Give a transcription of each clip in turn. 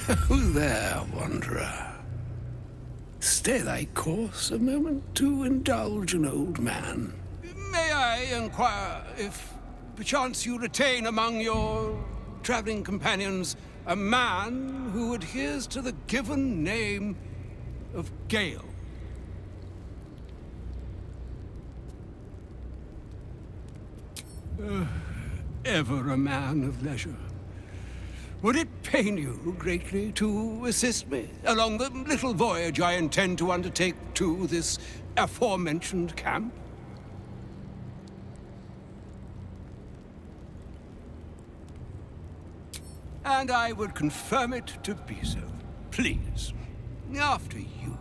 Oh, there, wanderer. Stay thy course a moment to indulge an old man. May I inquire if, perchance, you retain among your traveling companions a man who adheres to the given name of Gale? Ever a man of leisure. Would it pain you greatly to assist me along the little voyage I intend to undertake to this aforementioned camp? And I would confirm it to be so. Please, after you.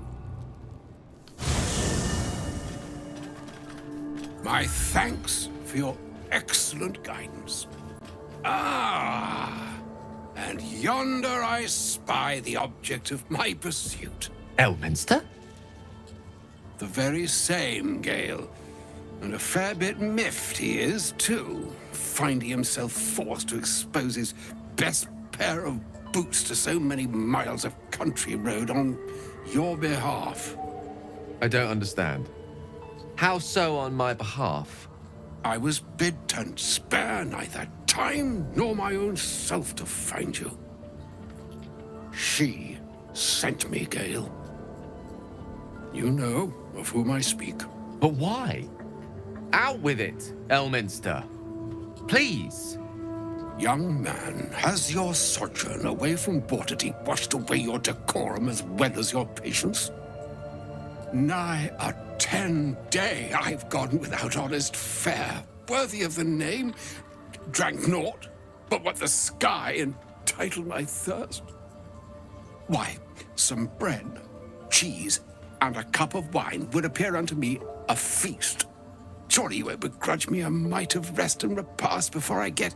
My thanks for your excellent guidance. Ah! And yonder I spy the object of my pursuit. Elminster? The very same, Gale. And a fair bit miffed he is, too, finding himself forced to expose his best pair of boots to so many miles of country road on your behalf. I don't understand. How so on my behalf? I was bid to spare neither time nor my own self to find you. She sent me, Gale. You know of whom I speak. But why? Out with it, Elminster. Please. Young man, has your sojourn away from Bortity washed away your decorum as well as your patience? Nigh a 10-day I've gone without honest fare, worthy of the name, drank naught but what the sky entitled my thirst. Why, some bread, cheese, and a cup of wine would appear unto me a feast. Surely you won't begrudge me a mite of rest and repast before I get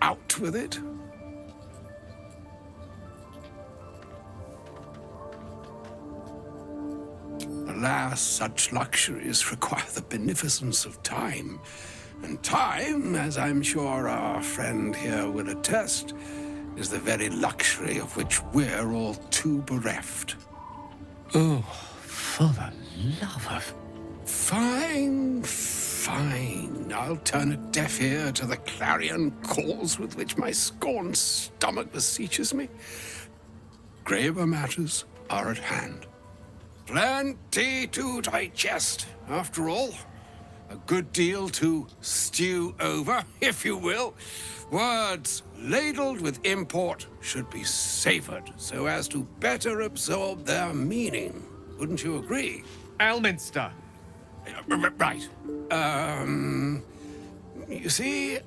out with it? Alas, such luxuries require the beneficence of time. And time, as I'm sure our friend here will attest, is the very luxury of which we're all too bereft. Oh, for the love of... Fine, fine. I'll turn a deaf ear to the clarion calls with which my scorned stomach beseeches me. Graver matters are at hand. Plenty to digest, after all. A good deal to stew over, if you will. Words ladled with import should be savored so as to better absorb their meaning. Wouldn't you agree? Elminster! Right. You see,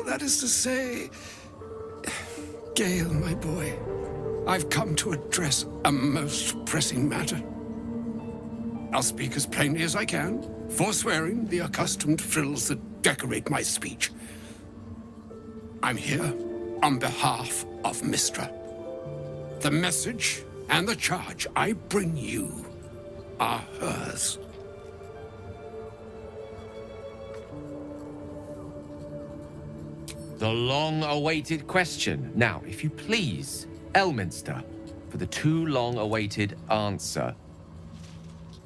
that is to say, Gale, my boy, I've come to address a most pressing matter. I'll speak as plainly as I can, forswearing the accustomed frills that decorate my speech. I'm here on behalf of Mistra. The message and the charge I bring you are hers. The long-awaited question. Now, if you please, Elminster, for the too long-awaited answer.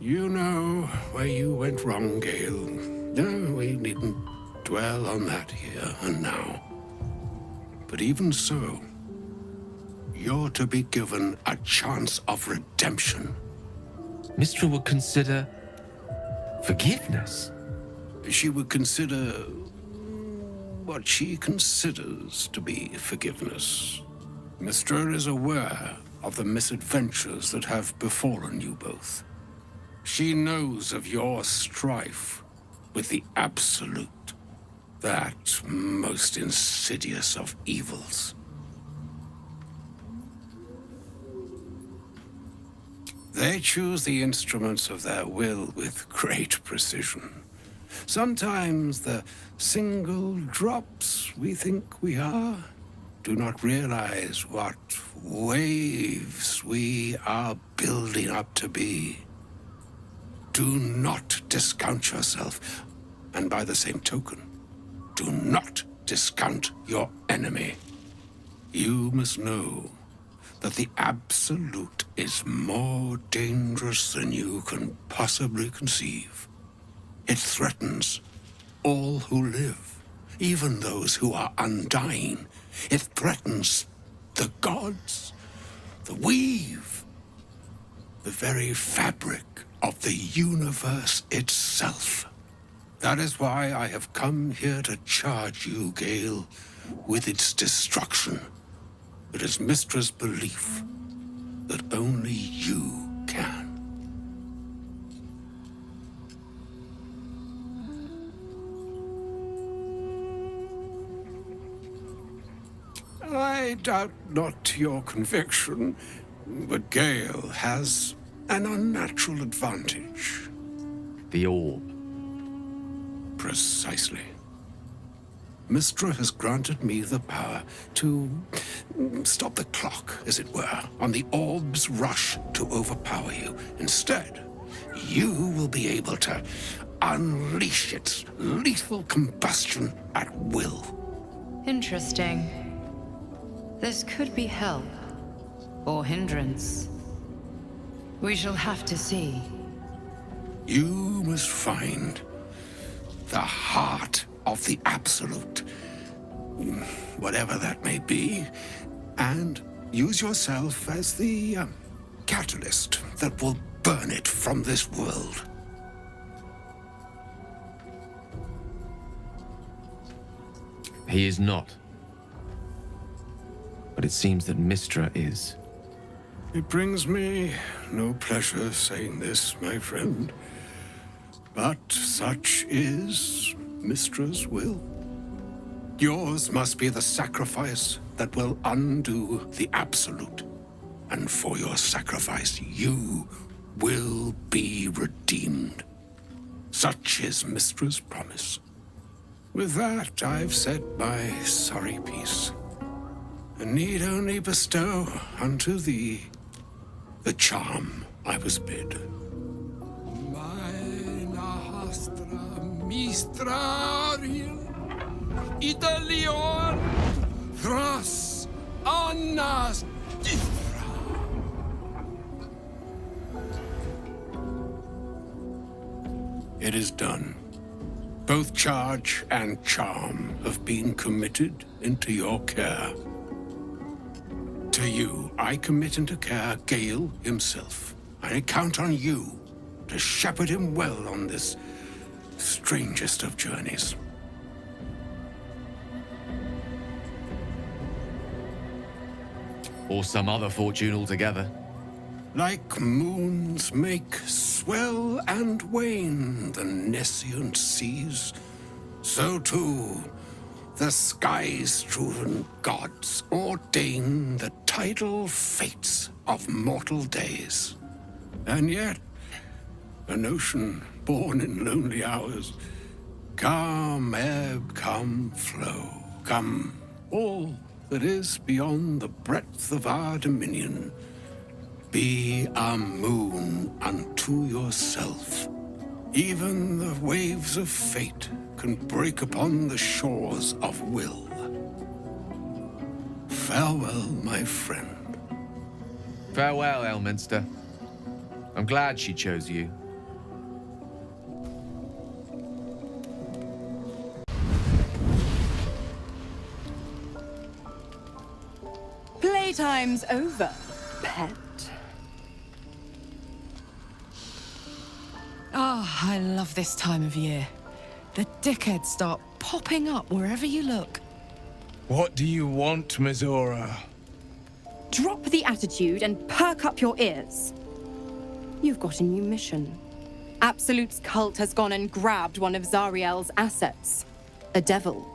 You know where you went wrong, Gale. No, we needn't dwell on that here and now. But even so, you're to be given a chance of redemption. Mistra would consider forgiveness. She would consider what she considers to be forgiveness. Mistra is aware of the misadventures that have befallen you both. She knows of your strife with the Absolute, that most insidious of evils. They choose the instruments of their will with great precision. Sometimes the single drops we think we are do not realize what waves we are building up to be. Do not discount yourself, and by the same token, do not discount your enemy. You must know that the Absolute is more dangerous than you can possibly conceive. It threatens all who live, even those who are undying. It threatens the gods, the weave, the very fabric of the universe itself. That is why I have come here to charge you, Gale, with its destruction. It is Mystra's belief that only you can. I doubt not your conviction, but Gale has an unnatural advantage. The orb. Precisely. Mystra has granted me the power to stop the clock, as it were, on the orb's rush to overpower you. Instead, you will be able to unleash its lethal combustion at will. Interesting. This could be help, or hindrance. We shall have to see. You must find the heart of the Absolute, whatever that may be, and use yourself as the catalyst that will burn it from this world. He is not. But it seems that Mystra is. It brings me no pleasure saying this, my friend, but such is Mystra's will. Yours must be the sacrifice that will undo the Absolute. And for your sacrifice, you will be redeemed. Such is Mystra's promise. With that, I've said my sorry piece, and need only bestow unto thee the charm I was bid. Mistrarium Italion Thras Annas Difra. It is done. Both charge and charm have been committed into your care. To you, I commit into care Gale himself. I count on you to shepherd him well on this strangest of journeys. Or some other fortune altogether. Like moons make swell and wane the nescient seas, so too the sky-strewn gods ordain the tidal fates of mortal days. And yet, an ocean born in lonely hours, come ebb, come flow, come all that is beyond the breadth of our dominion. Be a moon unto yourself. Even the waves of fate can break upon the shores of will. Farewell, my friend. Farewell, Elminster. I'm glad she chose you. Playtime's over, pet. Ah, I love this time of year. The dickheads start popping up wherever you look. What do you want, Mizora? Drop the attitude and perk up your ears. You've got a new mission. Absolute's cult has gone and grabbed one of Zariel's assets. A devil,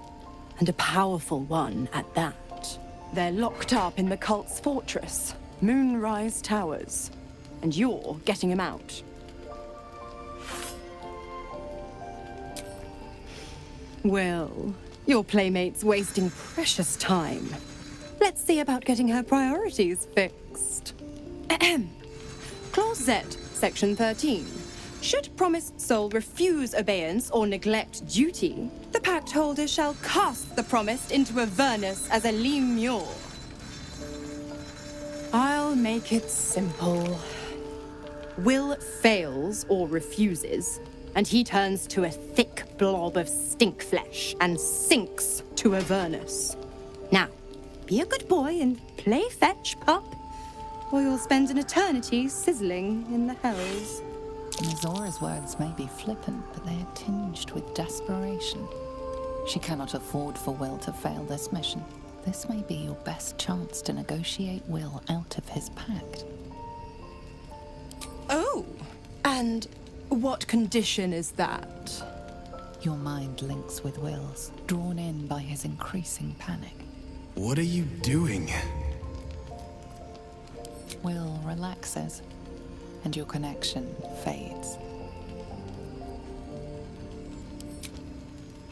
and a powerful one at that. They're locked up in the cult's fortress, Moonrise Towers, and you're getting him out. Well, your playmate's wasting precious time. Let's see about getting her priorities fixed. Ahem. Clause Z, Section 13. Should promised soul refuse obeyance or neglect duty, the pact holder shall cast the promised into Avernus as a lemure. I'll make it simple. Will fails or refuses, and he turns to a thick blob of stink flesh and sinks to Avernus. Now, be a good boy and play fetch, pup, or you'll spend an eternity sizzling in the hells. Zora's words may be flippant, but they are tinged with desperation. She cannot afford for Will to fail this mission. This may be your best chance to negotiate Will out of his pact. Oh, and what condition is that? Your mind links with Will's, drawn in by his increasing panic. What are you doing? Will relaxes, and your connection fades.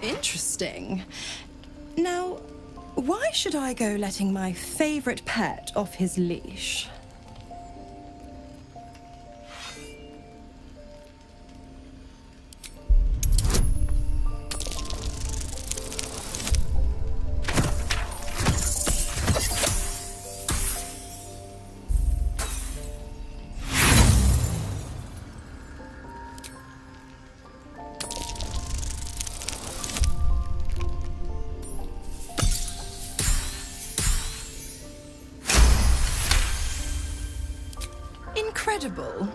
Interesting. Now, why should I go letting my favorite pet off his leash? Incredible.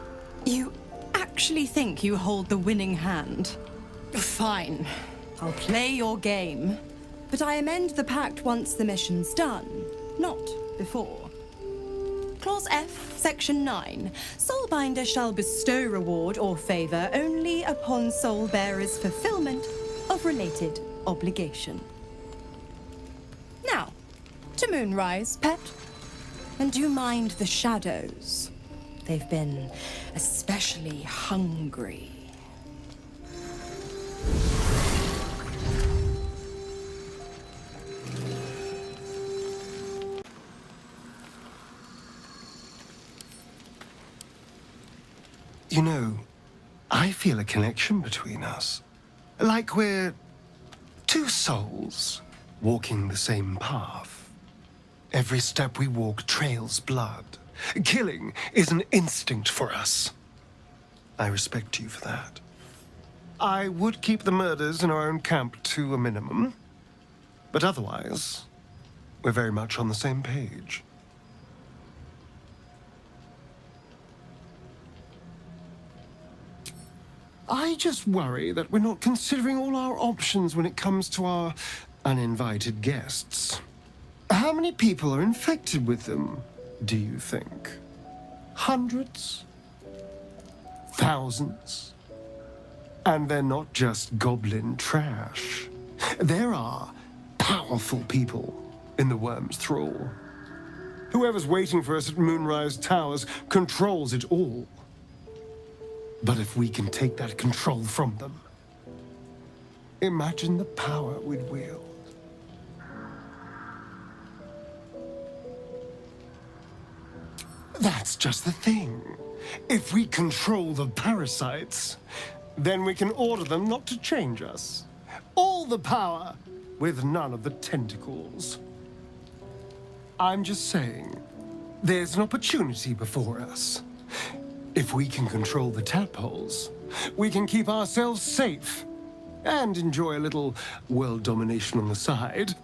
You actually think you hold the winning hand? Fine. I'll play your game. But I amend the pact once the mission's done, not before. Clause F, Section 9. Soulbinder shall bestow reward or favor only upon soul bearer's fulfillment of related obligation. Now, to Moonrise, pet. And do mind the shadows. They've been especially hungry. You know, I feel a connection between us. Like we're two souls walking the same path. Every step we walk trails blood. Killing is an instinct for us. I respect you for that. I would keep the murders in our own camp to a minimum, but otherwise, we're very much on the same page. I just worry that we're not considering all our options when it comes to our uninvited guests. How many people are infected with them, do you think? Hundreds? Thousands? And they're not just goblin trash. There are powerful people in the Worm's thrall. Whoever's waiting for us at Moonrise Towers controls it all. But if we can take that control from them, imagine the power we'd wield. That's just the thing. If we control the parasites, then we can order them not to change us. All the power, with none of the tentacles. I'm just saying, there's an opportunity before us. If we can control the tadpoles, we can keep ourselves safe and enjoy a little world domination on the side.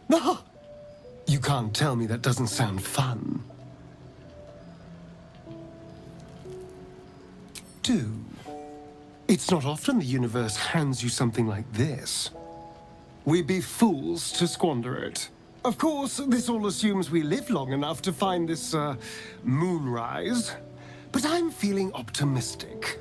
You can't tell me that doesn't sound fun. It's not often the universe hands you something like this. We'd be fools to squander it. Of course, this all assumes we live long enough to find this, moonrise. But I'm feeling optimistic.